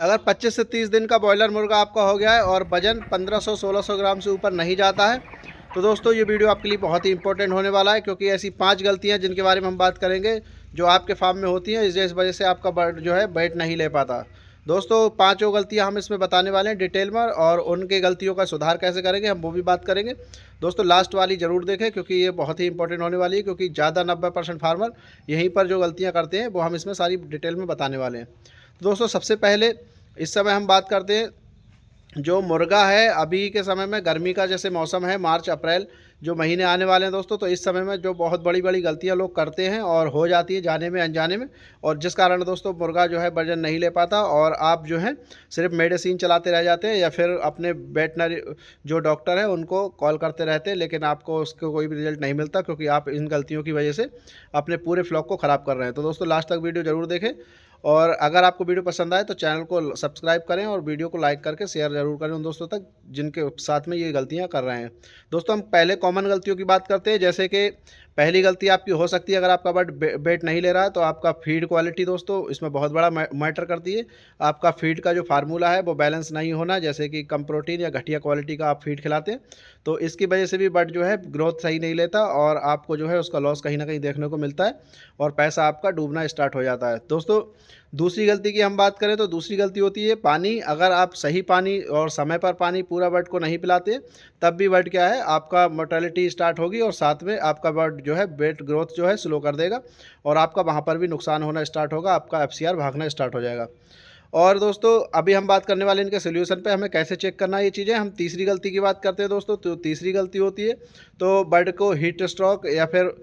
अगर 25 से 30 दिन का बॉयलर मुर्गा आपका हो गया है और वज़न 1500-1600 ग्राम से ऊपर नहीं जाता है, तो दोस्तों ये वीडियो आपके लिए बहुत ही इंपॉर्टेंट होने वाला है, क्योंकि ऐसी 5 गलतियाँ जिनके बारे में हम बात करेंगे जो आपके फार्म में होती हैं, इस वजह से आपका बर्ड जो है वेट नहीं ले पाता। दोस्तों पाँचों गलतियाँ हम इसमें बताने वाले हैं डिटेल में, और उनकी गलतियों का सुधार कैसे करेंगे हम वो भी बात करेंगे। दोस्तों लास्ट वाली ज़रूर देखें, क्योंकि ये बहुत ही इंपॉर्टेंट होने वाली है, क्योंकि ज़्यादा 90% फार्मर यहीं पर जो गलतियाँ करते हैं वो हम इसमें सारी डिटेल में बताने वाले हैं। तो दोस्तों सबसे पहले इस समय हम बात करते हैं जो मुर्गा है। अभी के समय में गर्मी का जैसे मौसम है, मार्च अप्रैल जो महीने आने वाले हैं दोस्तों, तो इस समय में जो बहुत बड़ी बड़ी गलतियां लोग करते हैं और हो जाती है जाने में अनजाने में, और जिस कारण दोस्तों मुर्गा जो है वजन नहीं ले पाता, और आप जो है सिर्फ मेडिसिन चलाते रह जाते हैं या फिर अपने वेटनरी जो डॉक्टर है उनको कॉल करते रहते हैं, लेकिन आपको उसको कोई भी रिजल्ट नहीं मिलता, क्योंकि आप इन गलतियों की वजह से अपने पूरे फ्लॉक को ख़राब कर रहे हैं। तो दोस्तों लास्ट तक वीडियो ज़रूर देखें, और अगर आपको वीडियो पसंद आए तो चैनल को सब्सक्राइब करें और वीडियो को लाइक करके शेयर ज़रूर करें उन दोस्तों तक जिनके साथ में ये गलतियां कर रहे हैं। दोस्तों हम पहले कॉमन गलतियों की बात करते हैं, जैसे कि पहली गलती आपकी हो सकती है, अगर आपका बर्ड वेट नहीं ले रहा है तो आपका फीड क्वालिटी दोस्तों इसमें बहुत बड़ा मैटर करती है। आपका फीड का जो फार्मूला है वो बैलेंस नहीं होना, जैसे कि कम प्रोटीन या घटिया क्वालिटी का आप फीड खिलाते हैं, तो इसकी वजह से भी बर्ड जो है ग्रोथ सही नहीं लेता, और आपको जो है उसका लॉस कहीं ना कहीं देखने को मिलता है, और पैसा आपका डूबना स्टार्ट हो जाता है। दोस्तों दूसरी गलती की हम बात करें तो दूसरी गलती होती है पानी। अगर आप सही पानी और समय पर पानी पूरा बर्ड को नहीं पिलाते, तब भी बर्ड क्या है आपका मोर्टेलिटी स्टार्ट होगी, और साथ में आपका बर्ड जो है वेट ग्रोथ जो है स्लो कर देगा, और आपका वहाँ पर भी नुकसान होना स्टार्ट होगा, आपका एफसीआर भागना स्टार्ट हो जाएगा। और दोस्तों अभी हम बात करने वाले इनके सोल्यूशन पे, हमें कैसे चेक करना है ये चीज़ें। हम तीसरी गलती की बात करते हैं दोस्तों, तो तीसरी गलती होती है तो बर्ड को हीट स्ट्रोक या फिर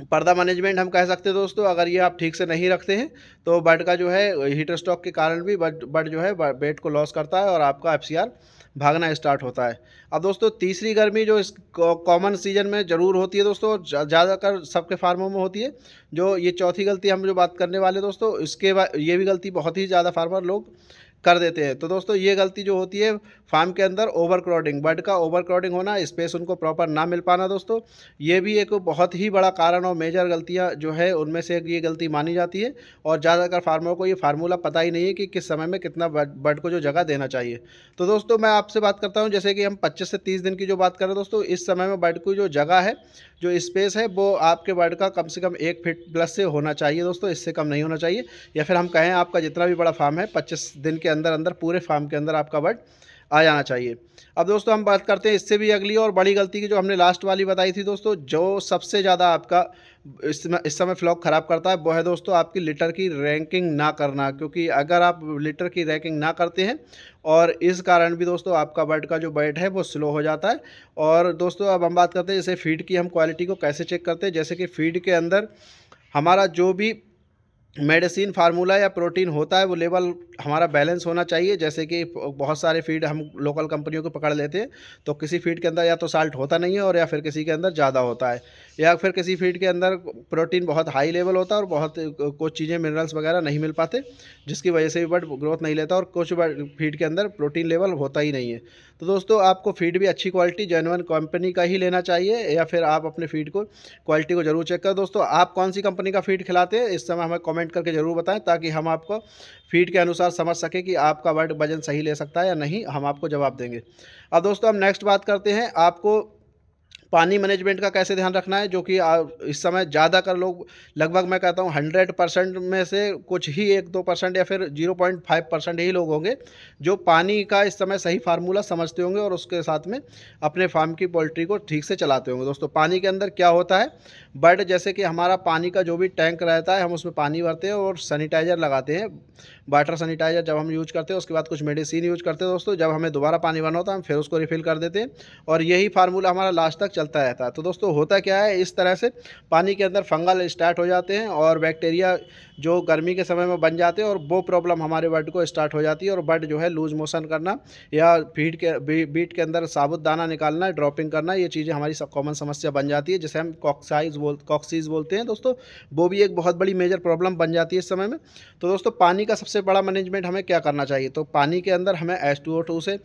पर्दा मैनेजमेंट हम कह सकते हैं दोस्तों। अगर ये आप ठीक से नहीं रखते हैं तो बर्ड का जो है हीट स्ट्रोक के कारण भी बर्ड बर्ड जो है वेट को लॉस करता है, और आपका एफसीआर भागना स्टार्ट होता है। अब दोस्तों तीसरी गर्मी जो इस कॉमन सीजन में ज़रूर होती है दोस्तों, ज़्यादातर सबके फार्मों में होती है। जो ये चौथी गलती हम जो बात करने वाले दोस्तों, इसके बाद ये भी गलती बहुत ही ज़्यादा फार्मर लोग कर देते हैं। तो दोस्तों ये गलती जो होती है फार्म के अंदर ओवर क्राउडिंग, बर्ड का ओवर क्राउडिंग होना, स्पेस उनको प्रॉपर ना मिल पाना दोस्तों, ये भी एक बहुत ही बड़ा कारण और मेजर गलतियां जो है उनमें से एक ये गलती मानी जाती है। और ज़्यादातर फार्मरों को ये फार्मूला पता ही नहीं है कि किस समय में कितना बर्ड को जो जगह देना चाहिए। तो दोस्तों मैं आपसे बात करता हूँ, जैसे कि हम 25 से 30 दिन की जो बात करें दोस्तों, इस समय में बर्ड को जो जगह है, जो स्पेस है, वो आपके बर्ड का कम से कम 1 फीट प्लस से होना चाहिए दोस्तों, इससे कम नहीं होना चाहिए। या फिर हम कहें आपका जितना भी बड़ा फार्म है 25 दिन के अंदर अंदर पूरे फार्म के अंदर आपका बर्ड आ जाना चाहिए। अब दोस्तों हम बात करते हैं इससे भी अगली और बड़ी गलती की, जो हमने लास्ट वाली बताई थी दोस्तों, जो सबसे ज़्यादा आपका इस समय फ्लॉक ख़राब करता है, वो है दोस्तों आपकी लिटर की रैंकिंग ना करना। क्योंकि अगर आप लिटर की रैंकिंग ना करते हैं, और इस कारण भी दोस्तों आपका बर्ड का जो वेट है वो स्लो हो जाता है। और दोस्तों अब हम बात करते हैं जैसे फीड की, हम क्वालिटी को कैसे चेक करते हैं। जैसे कि फीड के अंदर हमारा जो भी मेडिसिन फार्मूला या प्रोटीन होता है वो लेवल हमारा बैलेंस होना चाहिए। जैसे कि बहुत सारे फीड हम लोकल कंपनियों को पकड़ लेते हैं, तो किसी फीड के अंदर या तो साल्ट होता नहीं है, और या फिर किसी के अंदर ज़्यादा होता है, या फिर किसी फीड के अंदर प्रोटीन बहुत हाई लेवल होता है और बहुत कुछ चीज़ें मिनरल्स वगैरह नहीं मिल पाते, जिसकी वजह से भी बर्ड ग्रोथ नहीं लेता, और कुछ फीड के अंदर प्रोटीन लेवल होता ही नहीं है। तो दोस्तों आपको फीड भी अच्छी क्वालिटी जेन्युइन कंपनी का ही लेना चाहिए, या फिर आप अपने फीड को क्वालिटी को ज़रूर चेक करें। दोस्तों आप कौन सी कंपनी का फीड खिलाते हैं इस समय हमें कमेंट करके ज़रूर बताएं, ताकि हम आपको फीड के अनुसार समझ सकें कि आपका बर्ड वजन सही ले सकता है या नहीं, हम आपको जवाब देंगे। अब दोस्तों हम नेक्स्ट बात करते हैं आपको पानी मैनेजमेंट का कैसे ध्यान रखना है, जो कि इस समय ज़्यादातर लोग, लगभग मैं कहता हूँ 100% में से कुछ ही 1-2% या फिर 0.5% ही लोग होंगे जो पानी का इस समय सही फार्मूला समझते होंगे, और उसके साथ में अपने फार्म की पोल्ट्री को ठीक से चलाते होंगे। दोस्तों पानी के अंदर क्या होता है, बर्ड जैसे कि हमारा पानी का जो भी टैंक रहता है हम उसमें पानी भरते हैं और सैनिटाइज़र लगाते हैं, वाटर सैनिटाइज़र जब हम यूज करते हैं, उसके बाद कुछ मेडिसिन यूज करते हैं दोस्तों। जब हमें दोबारा पानी भरना होता है हम फिर उसको रिफ़िल कर देते हैं, और यही फार्मूला हमारा लास्ट तक चलता रहता है। तो दोस्तों होता क्या है, इस तरह से पानी के अंदर फंगल स्टार्ट हो जाते हैं, और बैक्टीरिया जो गर्मी के समय में बन जाते हैं, और वो प्रॉब्लम हमारे बर्ड को स्टार्ट हो जाती है, और बर्ड जो है लूज मोशन करना, या फीड के बीट के अंदर साबुत दाना निकालना, ड्रॉपिंग करना, ये चीज़ें हमारी सब कॉमन समस्या बन जाती है, जिसे हम कॉक्सीज बोलते हैं दोस्तों। वो भी एक बहुत बड़ी मेजर प्रॉब्लम बन जाती है इस समय में। तो दोस्तों पानी का सबसे बड़ा मैनेजमेंट हमें क्या करना चाहिए, तो पानी के अंदर हमें H2O2 से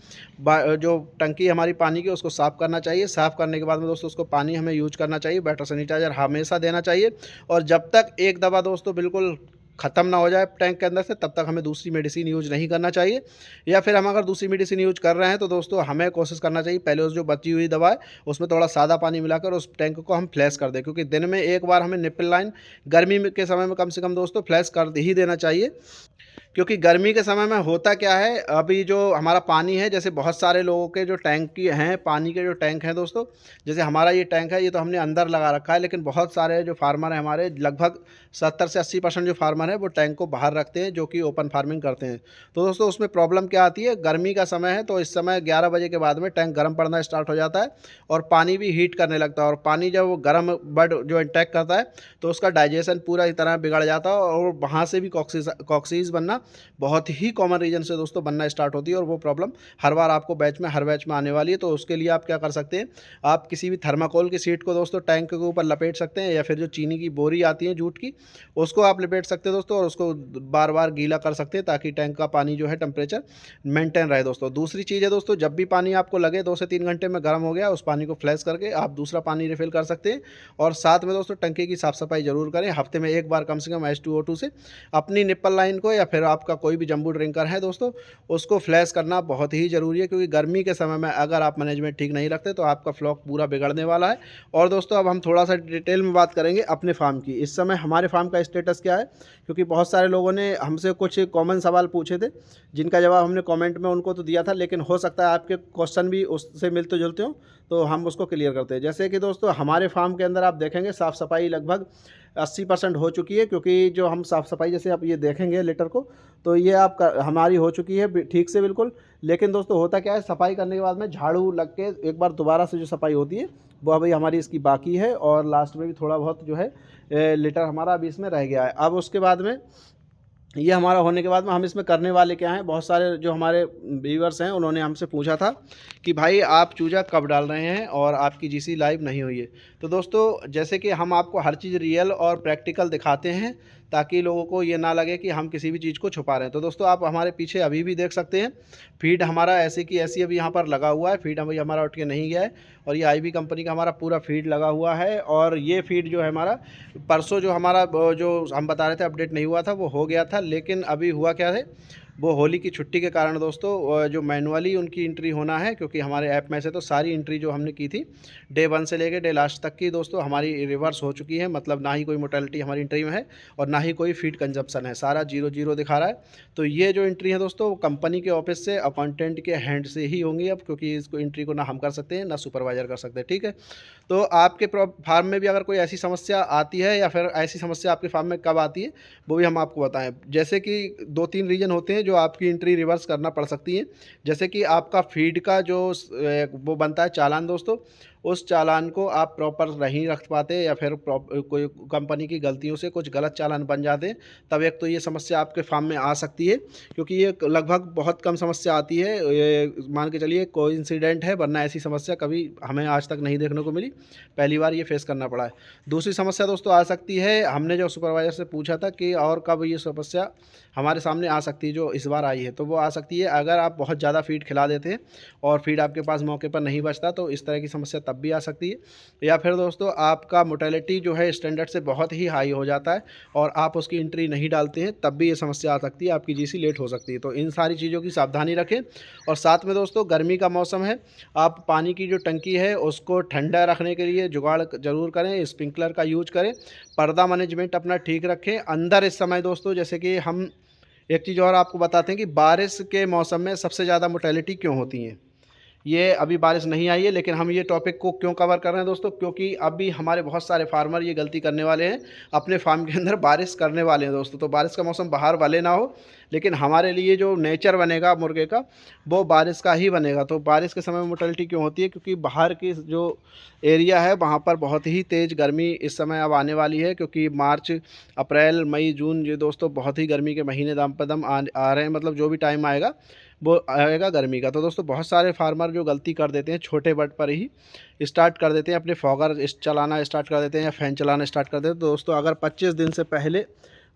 जो टंकी हमारी पानी की उसको साफ़ करना चाहिए। साफ़ करने के बाद में दोस्तों उसको पानी हमें यूज करना चाहिए, वाटर सैनिटाइज़र हमेशा देना चाहिए, और जब तक एक दफ़ा दोस्तों बिल्कुल ख़त्म ना हो जाए टैंक के अंदर से, तब तक हमें दूसरी मेडिसिन यूज़ नहीं करना चाहिए। या फिर हम अगर दूसरी मेडिसिन यूज़ कर रहे हैं तो दोस्तों हमें कोशिश करना चाहिए पहले उस जो बची हुई दवा है उसमें थोड़ा सादा पानी मिलाकर उस टैंक को हम फ्लैश कर दें, क्योंकि दिन में एक बार हमें निप्पल लाइन गर्मी के समय में कम से कम दोस्तों फ्लैश कर ही देना चाहिए। क्योंकि गर्मी के समय में होता क्या है, अभी जो हमारा पानी है, जैसे बहुत सारे लोगों के जो टैंक की हैं, पानी के जो टैंक हैं दोस्तों, जैसे हमारा ये टैंक है, ये तो हमने अंदर लगा रखा है, लेकिन बहुत सारे जो फार्मर हैं हमारे, लगभग 70 से 80% जो फार्मर हैं वो टैंक को बाहर रखते हैं, जो कि ओपन फार्मिंग करते हैं। तो दोस्तों उसमें प्रॉब्लम क्या आती है, गर्मी का समय है तो इस समय 11 बजे के बाद में टैंक गर्म पड़ना स्टार्ट हो जाता है और पानी भी हीट करने लगता है, और पानी जब वो गर्म बर्ड जो अटैक करता है तो उसका डाइजेशन पूरा इस तरह बिगड़ जाता है, और वहाँ से भी कॉक्सीज बनना बहुत ही कॉमन रीजन से दोस्तों बनना स्टार्ट होती है, और वो प्रॉब्लम हर बार आपको हर बैच में आने वाली है। तो उसके लिए आप क्या कर सकते हैं, आप किसी भी थर्माकोल की शीट को दोस्तों टैंक के ऊपर लपेट सकते हैं, या फिर जो चीनी की बोरी आती है जूट की, उसको आप लपेट सकते हैं दोस्तों, और उसको बार बार गीला कर सकते हैं ताकि टैंक का पानी जो है टेम्परेचर मेंटेन रहे दोस्तों। दूसरी चीज़ है दोस्तों, जब भी पानी आपको लगे 2 से 3 घंटे में गर्म हो गया, उस पानी को फ्लैश करके आप दूसरा पानी रिफिल कर सकते हैं। और साथ में दोस्तों टंकी की साफ़ सफाई जरूर करें, हफ्ते में एक बार कम से कम H2O2 से अपनी निप्पल लाइन को, या फिर आपका कोई भी जंबू ड्रिंकर है दोस्तों, उसको फ्लैश करना बहुत ही ज़रूरी है, क्योंकि गर्मी के समय में अगर आप मैनेजमेंट ठीक नहीं रखते तो आपका फ्लॉक पूरा बिगड़ने वाला है। और दोस्तों अब हम थोड़ा सा डिटेल में बात करेंगे अपने फार्म की। इस समय हमारे फार्म का स्टेटस क्या है, क्योंकि बहुत सारे लोगों ने हमसे कुछ कॉमन सवाल पूछे थे, जिनका जवाब हमने कमेंट में उनको तो दिया था, लेकिन हो सकता है आपके क्वेश्चन भी उससे मिलते जुलते हों, तो हम उसको क्लियर करते हैं। जैसे कि दोस्तों हमारे फार्म के अंदर आप देखेंगे साफ़ सफाई लगभग 80% हो चुकी है, क्योंकि जो हम साफ़ सफाई, जैसे आप ये देखेंगे लीटर को, तो ये हमारी हो चुकी है ठीक से बिल्कुल। लेकिन दोस्तों होता क्या है, सफाई करने के बाद में झाड़ू लग के एक बार दोबारा से जो सफाई होती है वो अभी हमारी इसकी बाकी है, और लास्ट में भी थोड़ा बहुत जो है लीटर हमारा अभी इसमें रह गया है। अब उसके बाद में ये हमारा होने के बाद में हम इसमें करने वाले क्या हैं, बहुत सारे जो हमारे व्यूअर्स हैं उन्होंने हमसे पूछा था कि भाई आप चूजा कब डाल रहे हैं और आपकी जीसी लाइव नहीं हुई है। तो दोस्तों जैसे कि हम आपको हर चीज़ रियल और प्रैक्टिकल दिखाते हैं, ताकि लोगों को ये ना लगे कि हम किसी भी चीज़ को छुपा रहे हैं। तो दोस्तों आप हमारे पीछे अभी भी देख सकते हैं, फीड हमारा ऐसे की ऐसी अभी यहाँ पर लगा हुआ है, फीड अभी हमारा उठ के नहीं गया है, और ये IB कंपनी का हमारा पूरा फीड लगा हुआ है। और ये फीड जो है हमारा परसों जो हमारा जो हम बता रहे थे अपडेट नहीं हुआ था, वो हो गया था। लेकिन अभी हुआ क्या है, वो होली की छुट्टी के कारण दोस्तों जो मैनुअली उनकी एंट्री होना है, क्योंकि हमारे ऐप में से तो सारी एंट्री जो हमने की थी डे 1 से लेकर डे लास्ट तक की दोस्तों हमारी रिवर्स हो चुकी है। मतलब ना ही कोई मोर्टेलिटी हमारी एंट्री में है और ना ही कोई फीड कंजप्शन है, सारा 0-0 दिखा रहा है। तो ये जो एंट्री है दोस्तों वो कंपनी के ऑफिस से अकाउंटेंट के हैंड से ही होंगी अब, क्योंकि इसको एंट्री को ना हम कर सकते हैं ना सुपरवाइजर कर सकते हैं, ठीक है। तो आपके फार्म में भी अगर कोई ऐसी समस्या आती है, या फिर ऐसी समस्या आपके फार्म में कब आती है, वो भी हम आपको बताएं। जैसे कि 2-3 रीजन होते हैं जो आपकी एंट्री रिवर्स करना पड़ सकती है। जैसे कि आपका फीड का जो वो बनता है चालान दोस्तों, उस चालान को आप प्रॉपर नहीं रख पाते, या फिर कोई कंपनी की गलतियों से कुछ गलत चालान बन जाते हैं, तब एक तो ये समस्या आपके फार्म में आ सकती है, क्योंकि ये लगभग बहुत कम समस्या आती है। ये मान के चलिए कोई इंसिडेंट है, वरना ऐसी समस्या कभी हमें आज तक नहीं देखने को मिली, पहली बार ये फेस करना पड़ा है। दूसरी समस्या दोस्तों आ सकती है, हमने जो सुपरवाइज़र से पूछा था कि और कब ये समस्या हमारे सामने आ सकती है, जो इस बार आई है, तो वो आ सकती है अगर आप बहुत ज़्यादा फीड खिला देते हैं और फीड आपके पास मौके पर नहीं बचता, तो इस तरह की समस्या तब भी आ सकती है। या फिर दोस्तों आपका मोर्टेलिटी जो है स्टैंडर्ड से बहुत ही हाई हो जाता है और आप उसकी एंट्री नहीं डालते हैं, तब भी ये समस्या आ सकती है, आपकी जीसी लेट हो सकती है। तो इन सारी चीज़ों की सावधानी रखें। और साथ में दोस्तों गर्मी का मौसम है, आप पानी की जो टंकी है उसको ठंडा रखने के लिए जुगाड़ ज़रूर करें, स्प्रिंकलर का यूज करें, पर्दा मैनेजमेंट अपना ठीक रखें। अंदर इस समय दोस्तों जैसे कि हम एक चीज़ और आपको बताते हैं कि बारिश के मौसम में सबसे ज़्यादा मोर्टेलिटी क्यों होती है। ये अभी बारिश नहीं आई है, लेकिन हम ये टॉपिक को क्यों कवर कर रहे हैं दोस्तों, क्योंकि अभी हमारे बहुत सारे फार्मर ये गलती करने वाले हैं, अपने फार्म के अंदर बारिश करने वाले हैं दोस्तों। तो बारिश का मौसम बाहर भले ना हो, लेकिन हमारे लिए जो नेचर बनेगा मुर्गे का वो बारिश का ही बनेगा। तो बारिश के समय में मोर्टेलिटी क्यों होती है, क्योंकि बाहर की जो एरिया है वहाँ पर बहुत ही तेज़ गर्मी इस समय अब आने वाली है, क्योंकि मार्च, अप्रैल, मई, जून ये दोस्तों बहुत ही गर्मी के महीने दम पर दम आ रहे हैं। मतलब जो भी टाइम आएगा वो आएगा गर्मी का। तो दोस्तों बहुत सारे फार्मर जो गलती कर देते हैं, छोटे बट पर ही स्टार्ट कर देते हैं, अपने फॉगर चलाना स्टार्ट कर देते हैं या फ़ैन चलाना स्टार्ट कर देते हैं। तो दोस्तों अगर 25 दिन से पहले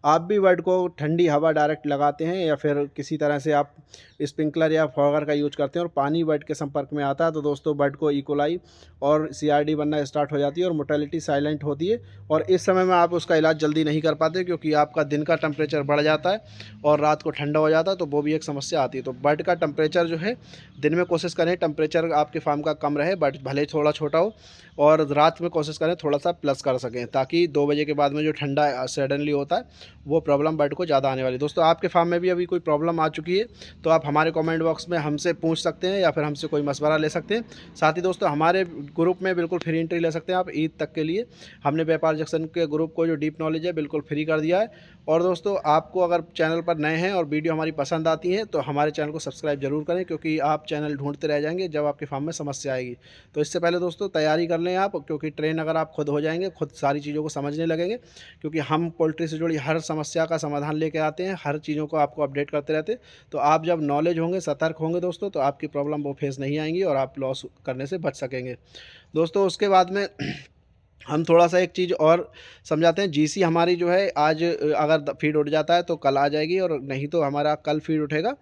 आप भी बर्ड को ठंडी हवा डायरेक्ट लगाते हैं या फिर किसी तरह से आप स्प्रिंकलर या फॉगर का यूज करते हैं और पानी बर्ड के संपर्क में आता है, तो दोस्तों बर्ड को इकोलाई और CRD बनना स्टार्ट हो जाती है और मोर्टेलिटी साइलेंट होती है। और इस समय में आप उसका इलाज जल्दी नहीं कर पाते क्योंकि आपका दिन का टेम्परेचर बढ़ जाता है और रात को ठंडा हो जाता है, तो वो भी एक समस्या आती है। तो बर्ड का टेम्परेचर जो है दिन में कोशिश करें टेम्परेचर आपके फार्म का कम रहे, बट भले ही थोड़ा छोटा हो, और रात में कोशिश करें थोड़ा सा प्लस कर सकें, ताकि 2 बजे के बाद में जो ठंडा सडनली होता है वो प्रॉब्लम बर्ड को ज़्यादा आने वाली। दोस्तों आपके फार्म में भी अभी कोई प्रॉब्लम आ चुकी है तो आप हमारे कमेंट बॉक्स में हमसे पूछ सकते हैं या फिर हमसे कोई मशवरा ले सकते हैं। साथ ही दोस्तों हमारे ग्रुप में बिल्कुल फ्री एंट्री ले सकते हैं आप ईद तक के लिए। हमने व्यापार जंक्शन के ग्रुप को जो डीप नॉलेज है बिल्कुल फ्री कर दिया है। और दोस्तों आपको अगर चैनल पर नए हैं और वीडियो हमारी पसंद आती है तो हमारे चैनल को सब्सक्राइब जरूर करें, क्योंकि आप चैनल ढूंढते रह जाएंगे जब आपके फार्म में समस्या आएगी। तो इससे पहले दोस्तों तैयारी कर लें आप, क्योंकि ट्रेन अगर आप खुद हो जाएंगे, खुद सारी चीज़ों को समझने लगेंगे, क्योंकि हम पोल्ट्री से जुड़ी हर समस्या का समाधान लेके आते हैं, हर चीज़ों को आपको अपडेट करते रहते हैं। तो आप जब नॉलेज होंगे, सतर्क होंगे दोस्तों, तो आपकी प्रॉब्लम वो फेस नहीं आएंगी और आप लॉस करने से बच सकेंगे। दोस्तों उसके बाद में हम थोड़ा सा एक चीज़ और समझाते हैं। GC हमारी जो है आज अगर फीड उठ जाता है तो कल आ जाएगी, और नहीं तो हमारा कल फीड उठेगा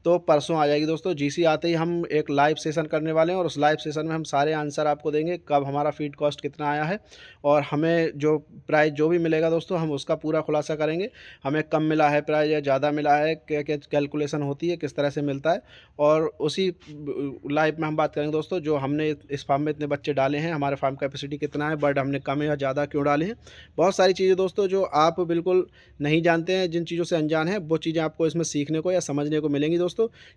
तो परसों आ जाएगी। दोस्तों GC आते ही हम एक लाइव सेशन करने वाले हैं और उस लाइव सेशन में हम सारे आंसर आपको देंगे, कब हमारा फीड कॉस्ट कितना आया है और हमें जो प्राइस जो भी मिलेगा दोस्तों हम उसका पूरा खुलासा करेंगे। हमें कम मिला है प्राइस या ज़्यादा मिला है, क्या क्या कैलकुलेशन होती है, किस तरह से मिलता है, और उसी लाइव में हम बात करेंगे दोस्तों जो हमने इस फार्म में इतने बच्चे डाले हैं, हमारे फार्म कैपेसिटी कितना है, बर्ड हमने कम या ज़्यादा क्यों डाले हैं। बहुत सारी चीज़ें दोस्तों जो आप बिल्कुल नहीं जानते हैं, जिन चीज़ों से अनजान हैं, वो चीज़ें आपको इसमें सीखने को या समझने को मिलेंगी दोस्तों,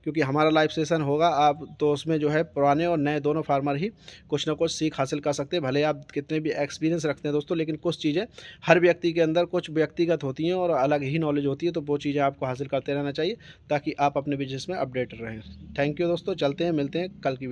क्योंकि हमारा लाइव सेशन होगा। आप तो उसमें जो है पुराने और नए दोनों फार्मर ही कुछ ना कुछ सीख हासिल कर सकते हैं, भले आप कितने भी एक्सपीरियंस रखते हैं दोस्तों, लेकिन कुछ चीज़ें हर व्यक्ति के अंदर कुछ व्यक्तिगत होती हैं और अलग ही नॉलेज होती है, तो वो चीज़ें आपको हासिल करते रहना चाहिए ताकि आप अपने बिजनेस में अपडेटेड रहें। थैंक यू दोस्तों, चलते हैं, मिलते हैं कल की